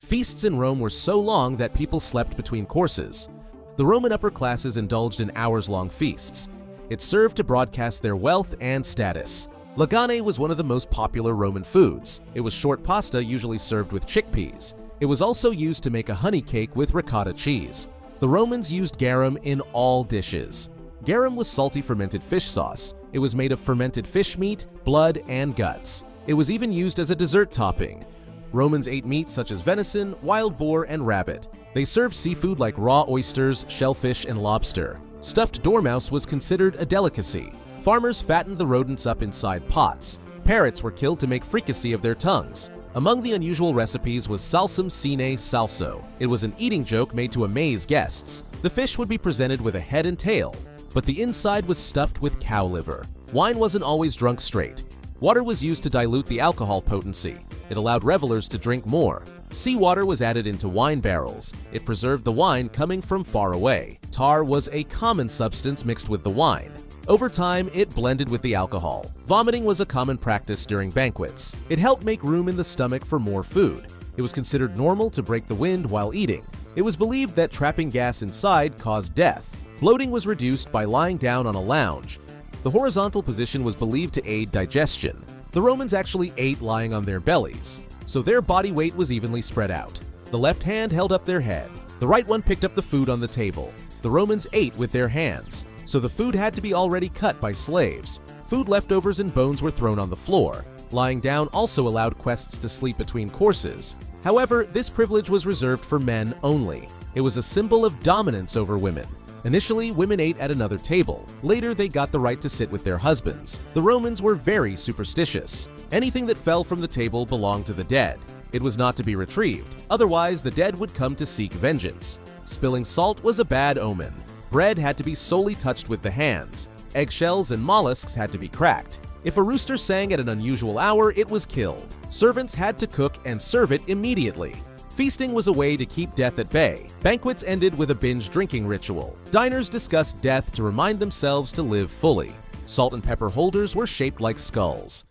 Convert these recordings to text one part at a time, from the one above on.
Feasts in Rome were so long that people slept between courses. The Roman upper classes indulged in hours-long feasts. It served to broadcast their wealth and status. Lagane was one of the most popular Roman foods. It was short pasta usually served with chickpeas. It was also used to make a honey cake with ricotta cheese. The Romans used garum in all dishes. Garum was salty fermented fish sauce. It was made of fermented fish meat, blood, and guts. It was even used as a dessert topping. Romans ate meat such as venison, wild boar, and rabbit. They served seafood like raw oysters, shellfish, and lobster. Stuffed dormouse was considered a delicacy. Farmers fattened the rodents up inside pots. Parrots were killed to make fricassee of their tongues. Among the unusual recipes was salsum sine salso. It was an eating joke made to amaze guests. The fish would be presented with a head and tail, but the inside was stuffed with cow liver. Wine wasn't always drunk straight. Water was used to dilute the alcohol potency. It allowed revelers to drink more. Seawater was added into wine barrels. It preserved the wine coming from far away. Tar was a common substance mixed with the wine. Over time, it blended with the alcohol. Vomiting was a common practice during banquets. It helped make room in the stomach for more food. It was considered normal to break the wind while eating. It was believed that trapping gas inside caused death. Bloating was reduced by lying down on a lounge. The horizontal position was believed to aid digestion. The Romans actually ate lying on their bellies, so their body weight was evenly spread out. The left hand held up their head. The right one picked up the food on the table. The Romans ate with their hands, so the food had to be already cut by slaves. Food leftovers and bones were thrown on the floor. Lying down also allowed quests to sleep between courses. However, this privilege was reserved for men only. It was a symbol of dominance over women. Initially, women ate at another table. Later, they got the right to sit with their husbands. The Romans were very superstitious. Anything that fell from the table belonged to the dead. It was not to be retrieved. Otherwise, the dead would come to seek vengeance. Spilling salt was a bad omen. Bread had to be solely touched with the hands. Eggshells and mollusks had to be cracked. If a rooster sang at an unusual hour, it was killed. Servants had to cook and serve it immediately. Feasting was a way to keep death at bay. Banquets ended with a binge drinking ritual. Diners discussed death to remind themselves to live fully. Salt and pepper holders were shaped like skulls.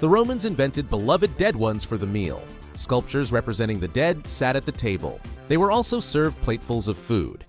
The Romans invented beloved dead ones for the meal. Sculptures representing the dead sat at the table. They were also served platefuls of food.